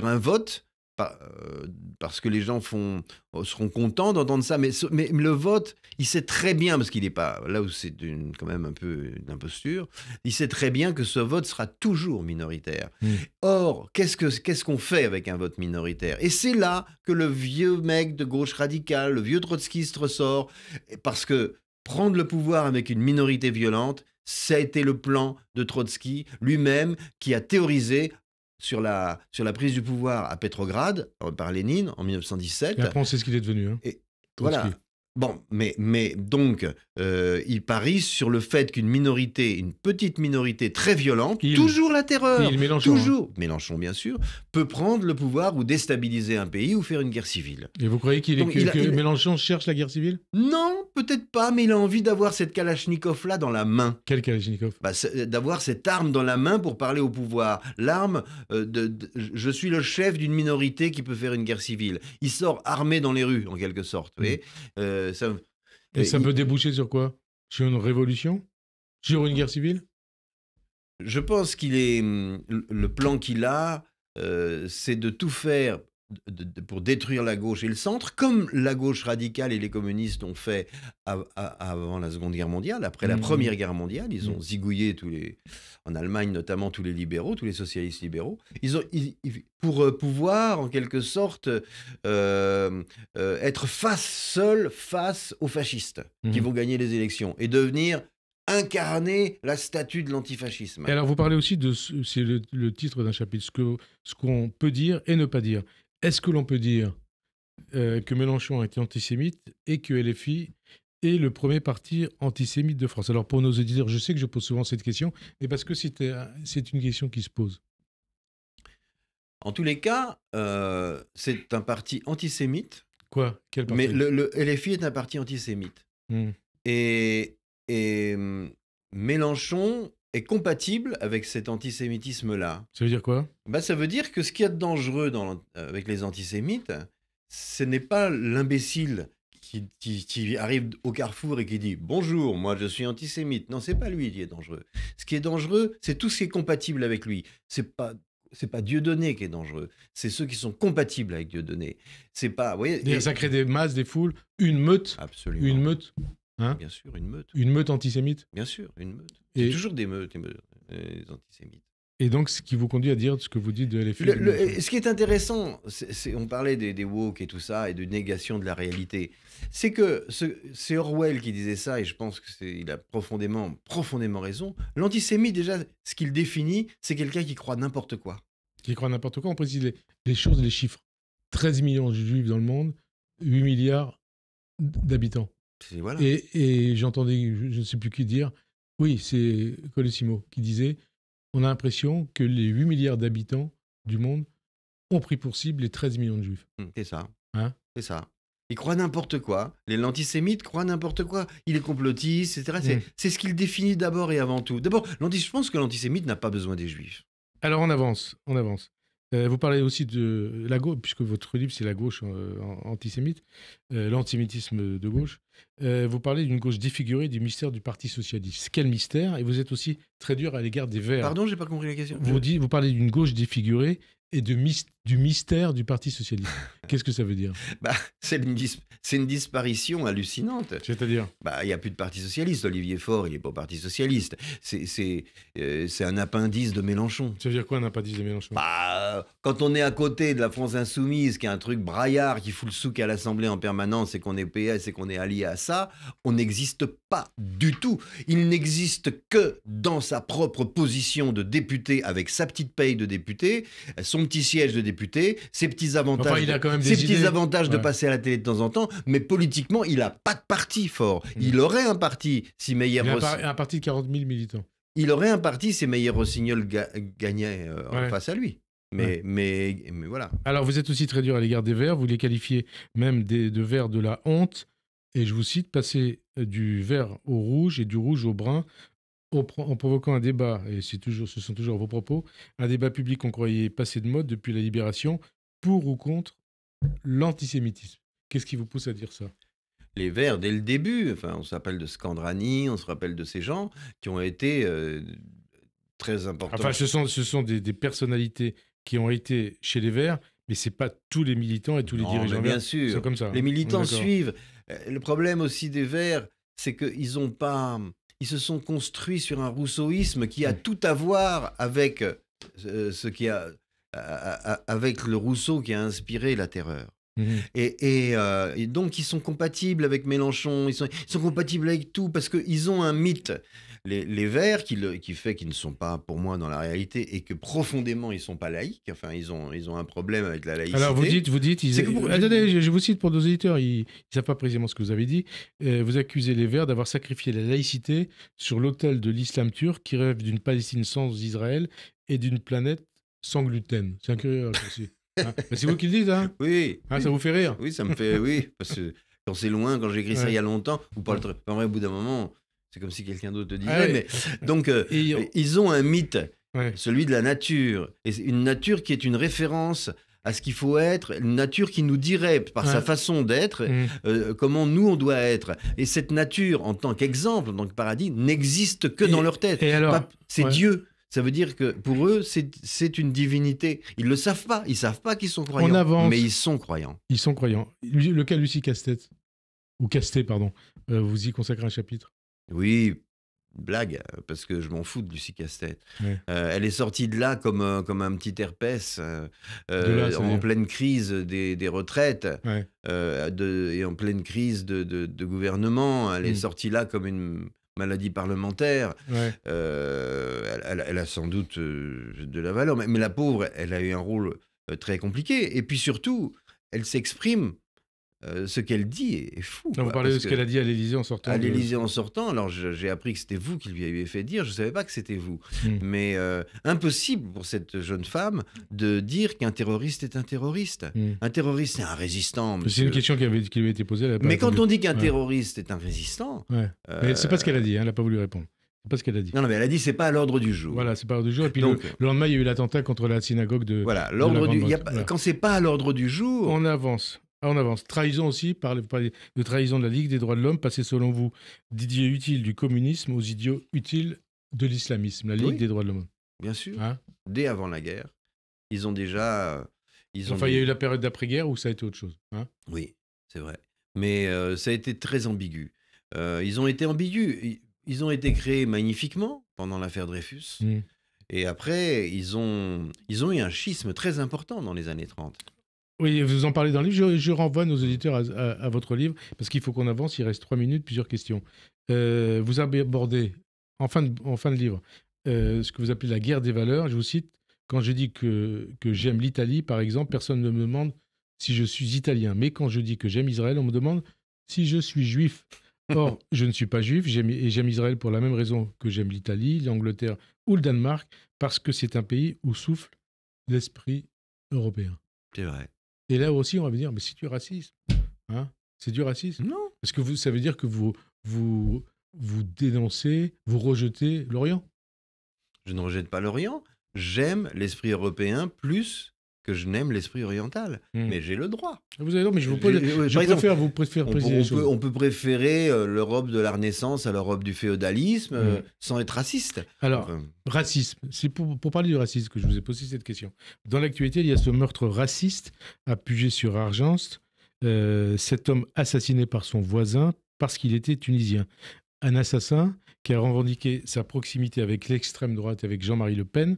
un vote parce que les gens seront contents d'entendre ça. Mais le vote, il sait très bien, parce qu'il n'est pas là où c'est quand même un peu une imposture, il sait très bien que ce vote sera toujours minoritaire. Or, qu'est-ce qu'on fait avec un vote minoritaire? Et c'est là que le vieux mec de gauche radicale, le vieux trotskiste ressort, parce que prendre le pouvoir avec une minorité violente, ça a été le plan de Trotsky lui-même, qui a théorisé sur la prise du pouvoir à Petrograd par Lénine en 1917. Et après, on sait ce qu'il est devenu. Hein. Et voilà. Bon, mais donc, il parie sur le fait qu'une minorité, une petite minorité très violente, toujours la terreur, Mélenchon, toujours, Mélenchon bien sûr, peut prendre le pouvoir ou déstabiliser un pays ou faire une guerre civile. Et vous croyez que Mélenchon cherche la guerre civile? Non, peut-être pas, mais il a envie d'avoir cette Kalachnikov-là dans la main. Quel Kalachnikov? D'avoir cette arme dans la main pour parler au pouvoir. L'arme, je suis le chef d'une minorité qui peut faire une guerre civile. Il sort armé dans les rues, en quelque sorte. Vous voyez ça peut déboucher sur quoi? Sur une révolution? Sur une guerre civile? Je pense le plan qu'il a, c'est de tout faire pour détruire la gauche et le centre, comme la gauche radicale et les communistes ont fait avant la Seconde Guerre mondiale. Après la Première Guerre mondiale, ils ont zigouillé en Allemagne notamment, tous les libéraux, tous les socialistes libéraux. Pour pouvoir, en quelque sorte, être seul face aux fascistes qui vont gagner les élections et devenir incarner la statue de l'antifascisme. Et alors, vous parlez aussi c'est le titre d'un chapitre, ce qu'on peut dire et ne pas dire. Est-ce que l'on peut dire que Mélenchon a été antisémite et que LFI est le premier parti antisémite de France? Alors, pour nos auditeurs, je sais que je pose souvent cette question, mais parce que c'est une question qui se pose. En tous les cas, c'est un parti antisémite. Quoi? Quel parti? Mais le LFI est un parti antisémite. Et Mélenchon est compatible avec cet antisémitisme-là. Ça veut dire quoi? Ça veut dire que ce qu'il y a de dangereux avec les antisémites, ce n'est pas l'imbécile qui arrive au carrefour et qui dit « Bonjour, moi je suis antisémite ». Non, c'est pas lui qui est dangereux. Ce qui est dangereux, c'est tout ce qui est compatible avec lui. C'est pas Dieudonné qui est dangereux. C'est ceux qui sont compatibles avec Dieudonné. C'est pas... Vous voyez, ça crée des masses, des foules, une meute. Absolument. Une meute. Hein? Bien sûr, une meute. Une meute antisémite? Bien sûr, une meute. C'est toujours des meutes, les antisémites. Et donc, ce qui vous conduit à dire ce que vous dites de LFI. Ce qui est intéressant, on parlait des woke et tout ça, et de négation de la réalité, c'est que c'est Orwell qui disait ça, et je pense qu'il a profondément raison. L'antisémite, déjà, ce qu'il définit, c'est quelqu'un qui croit n'importe quoi. Qui croit n'importe quoi, on précise les choses, les chiffres. 13 millions de juifs dans le monde, 8 milliards d'habitants. Voilà. Et j'entendais, je ne sais plus qui dire, oui, c'est Colosimo qui disait, on a l'impression que les 8 milliards d'habitants du monde ont pris pour cible les 13 millions de juifs. C'est ça. Hein? C'est ça. Ils croient n'importe quoi. L'antisémite croit n'importe quoi. Il est complotiste, etc. C'est ce qu'il définit d'abord et avant tout. D'abord, je pense que l'antisémite n'a pas besoin des juifs. Alors on avance. Vous parlez aussi de la gauche, puisque votre livre c'est la gauche antisémite, l'antisémitisme de gauche. Vous parlez d'une gauche défigurée du mystère du Parti socialiste. Quel mystère? Et vous êtes aussi très dur à l'égard des Verts. Pardon, j'ai pas compris la question. Vous parlez d'une gauche défigurée et du mystère du Parti socialiste. Qu'est-ce que ça veut dire? C'est une disparition hallucinante. C'est-à-dire? Il n'y a plus de Parti socialiste. Olivier Faure, il n'est pas au Parti socialiste. C'est un appendice de Mélenchon. Ça veut dire quoi, un appendice de Mélenchon? Quand on est à côté de la France Insoumise, qui est un truc braillard, qui fout le souk à l'Assemblée en permanence, et qu'on est PS et qu'on est allié à ça, on n'existe pas du tout. Il n'existe que dans sa propre position de député, avec sa petite paye de député, son petit siège de député, ses petits avantages, avantages de passer à la télé de temps en temps, mais politiquement, il n'a pas de parti fort. Il aurait un parti si Meyer un parti de 40 000 militants. Il aurait un parti si Meyer Rossignol gagnait face à lui. Mais voilà. Alors, vous êtes aussi très dur à l'égard des Verts. Vous les qualifiez même de Verts de la honte. Et je vous cite, passer du vert au rouge et du rouge au brun en provoquant un débat, et ce sont toujours vos propos, un débat public qu'on croyait passé de mode depuis la Libération, pour ou contre l'antisémitisme. Qu'est-ce qui vous pousse à dire ça? Les Verts, dès le début, on s'appelle de Scandrani, on se rappelle de ces gens qui ont été très importants. Ce sont des personnalités qui ont été chez les Verts, mais c'est pas tous les militants et tous les dirigeants bien verts sûr. sont comme ça. Les militants suivent. Le problème aussi des Verts, c'est qu'ils ont pas... Ils se sont construits sur un rousseauisme qui a tout à voir avec avec le Rousseau qui a inspiré la terreur. Et donc, ils sont compatibles avec Mélenchon, ils sont compatibles avec tout, parce qu'ils ont un mythe. Les Verts, qui fait qu'ils ne sont pas, pour moi, dans la réalité, et que profondément, ils ne sont pas laïcs. Enfin, ils ont un problème avec la laïcité. Alors, vous dites... Attendez, je vous cite pour nos auditeurs, ils ne savent pas précisément ce que vous avez dit. Vous accusez les Verts d'avoir sacrifié la laïcité sur l'autel de l'islam turc qui rêve d'une Palestine sans Israël et d'une planète sans gluten. C'est un curieux aussi. Hein, c'est vous qui le dites, hein? Oui. Hein, ça vous fait rire? Oui, ça me fait... Oui, parce que quand c'est loin, quand j'ai écrit ça il y a longtemps, vous parlez en vrai, au bout d'un moment, c'est comme si quelqu'un d'autre te disait. Mais, donc, ils ont un mythe, celui de la nature. Et une nature qui est une référence à ce qu'il faut être, une nature qui nous dirait, par sa façon d'être, comment nous, on doit être. Et cette nature, en tant qu'exemple, en tant que paradis, n'existe que dans leur tête. Et alors, c'est Dieu. Ça veut dire que pour eux, c'est une divinité. Ils ne le savent pas. Ils ne savent pas qu'ils sont croyants. On avance. Mais ils sont croyants. Ils sont croyants. Lequel, Lucie Castet, ou Castet, pardon, vous y consacrez un chapitre? Oui, blague, parce que je m'en fous de Lucie Castet. Elle est sortie de là comme un petit herpès, en pleine crise des retraites, et en pleine crise de gouvernement. Elle est sortie là comme une maladie parlementaire. Elle a sans doute de la valeur, mais la pauvre, elle a eu un rôle très compliqué. Et puis surtout, elle s'exprime. Ce qu'elle dit est fou. Non, vous parlez de ce qu'elle a dit à l'Élysée en sortant. À l'Élysée en sortant, alors j'ai appris que c'était vous qui lui aviez fait dire, je ne savais pas que c'était vous. Mais impossible pour cette jeune femme de dire qu'un terroriste est un terroriste. Un terroriste, c'est un résistant. C'est une question qui lui a été posée. Mais quand on dit qu'un terroriste est un résistant... Mais c'est pas ce qu'elle a dit, elle n'a pas voulu répondre. C'est pas ce qu'elle a dit. Non, mais elle a dit c'est pas à l'ordre du jour. Voilà, c'est pas à l'ordre du jour. Et puis donc, le lendemain, il y a eu l'attentat contre la synagogue de... Voilà, l'ordre du... Quand c'est pas à l'ordre du jour... On avance. Trahison aussi, parlez de trahison de la Ligue des droits de l'homme, passé selon vous d'idiots utiles du communisme aux idiots utiles de l'islamisme, la Ligue des droits de l'homme. Bien sûr. Dès avant la guerre, ils ont déjà... il y a eu la période d'après-guerre où ça a été autre chose. Oui, c'est vrai. Mais ça a été très ambigu. Ils ont été ambigus. Ils ont été créés magnifiquement pendant l'affaire Dreyfus. Et après, ils ont eu un schisme très important dans les années 30. Oui, vous en parlez dans le livre. Je renvoie nos auditeurs à votre livre, parce qu'il faut qu'on avance. Il reste 3 minutes, plusieurs questions. Vous abordez, en fin de livre, ce que vous appelez la guerre des valeurs. Je vous cite, quand je dis que j'aime l'Italie, par exemple, personne ne me demande si je suis italien. Mais quand je dis que j'aime Israël, on me demande si je suis juif. Or, je ne suis pas juif, et j'aime Israël pour la même raison que j'aime l'Italie, l'Angleterre ou le Danemark, parce que c'est un pays où souffle l'esprit européen. C'est vrai. Et là aussi, on va me dire, mais c'est du racisme. C'est du racisme. Non. Parce que ça veut dire que vous dénoncez, vous rejetez l'Orient. Je ne rejette pas l'Orient. J'aime l'esprit européen plus que je n'aime l'esprit oriental. Mais j'ai le droit. Vous avez raison, mais je vous pose... vous préférez préciser les choses. On peut préférer l'Europe de la Renaissance à l'Europe du féodalisme sans être raciste. Alors, racisme. C'est pour parler du racisme que je vous ai posé cette question. Dans l'actualité, il y a ce meurtre raciste à Puget-sur-Argence. Cet homme assassiné par son voisin parce qu'il était tunisien. Un assassin qui a revendiqué sa proximité avec l'extrême droite, avec Jean-Marie Le Pen,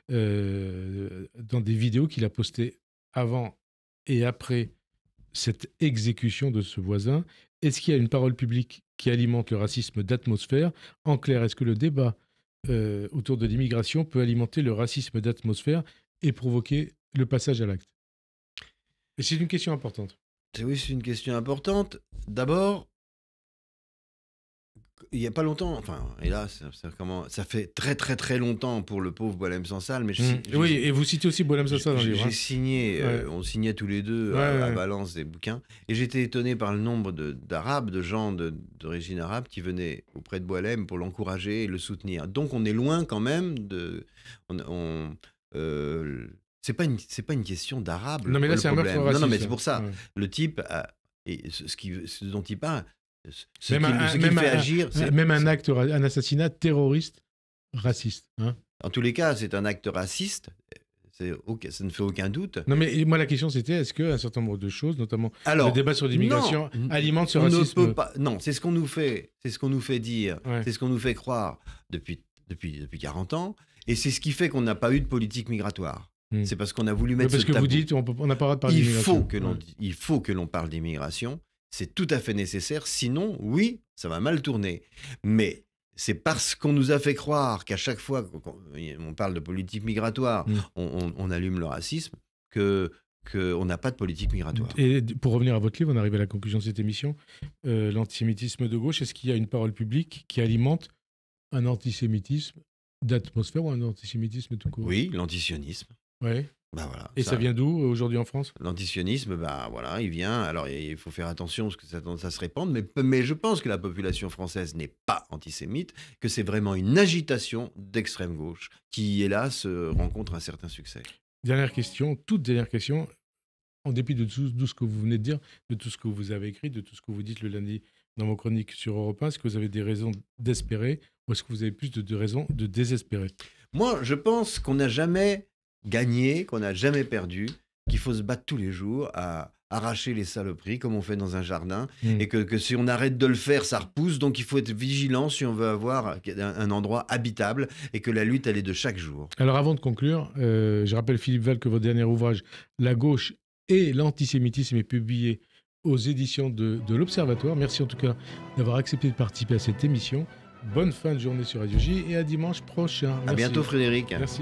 dans des vidéos qu'il a postées avant et après cette exécution de ce voisin. Est-ce qu'il y a une parole publique qui alimente le racisme d'atmosphère? En clair, est-ce que le débat autour de l'immigration peut alimenter le racisme d'atmosphère et provoquer le passage à l'acte? Et c'est une question importante. Oui, c'est une question importante. D'abord, il n'y a pas longtemps, hélas, ça fait très très très longtemps pour le pauvre Boualem Sansal, mais oui, et vous citez aussi Boualem Sansal dans le livre. J'ai signé, on signait tous les deux à Valence des bouquins, et j'étais étonné par le nombre d'Arabes, de gens d'origine arabe qui venaient auprès de Boualem pour l'encourager et le soutenir. Donc on est loin quand même de... c'est pas une question d'arabe. Non mais là c'est un meurtre raciste. Non mais c'est pour ça. Le type, ce dont il parle... Même un assassinat terroriste raciste. En tous les cas, c'est un acte raciste. ça ne fait aucun doute. Non, mais moi, la question, c'était est-ce qu'un certain nombre de choses, notamment le débat sur l'immigration, alimente ce racisme? Non, c'est ce qu'on nous fait dire, c'est ce qu'on nous fait croire depuis 40 ans, et c'est ce qui fait qu'on n'a pas eu de politique migratoire. C'est parce qu'on a voulu mettre ce tabou. Parce que vous dites, on n'a pas le droit de parler d'immigration. Il faut que l'on parle d'immigration, c'est tout à fait nécessaire, sinon, oui, ça va mal tourner. Mais c'est parce qu'on nous a fait croire qu'à chaque fois qu'on parle de politique migratoire, on allume le racisme, qu'on n'a pas de politique migratoire. Et pour revenir à votre livre, on arrive à la conclusion de cette émission. L'antisémitisme de gauche, est-ce qu'il y a une parole publique qui alimente un antisémitisme d'atmosphère ou un antisémitisme tout court? Oui, l'antisionisme. Ouais. Bah voilà, et ça vient d'où aujourd'hui en France? L'antisionisme, voilà, il vient. Alors il faut faire attention parce que ça tendance à se répandre, mais je pense que la population française n'est pas antisémite, que c'est vraiment une agitation d'extrême gauche qui, hélas, rencontre un certain succès. Dernière question, toute dernière question. En dépit de tout ce que vous venez de dire, de tout ce que vous avez écrit, de tout ce que vous dites le lundi dans vos chroniques sur Europe 1, est-ce que vous avez des raisons d'espérer ou est-ce que vous avez plus de raisons de désespérer? Moi, je pense qu'on n'a jamais gagné, qu'on n'a jamais perdu, qu'il faut se battre tous les jours à arracher les saloperies comme on fait dans un jardin et que si on arrête de le faire, ça repousse. Donc il faut être vigilant si on veut avoir un endroit habitable et que la lutte, elle est de chaque jour. Alors avant de conclure, je rappelle Philippe Val que votre dernier ouvrage, La gauche et l'antisémitisme, est publié aux éditions de l'Observatoire. Merci en tout cas d'avoir accepté de participer à cette émission. Bonne fin de journée sur Radio J et à dimanche prochain. Merci. À bientôt Frédéric. Merci.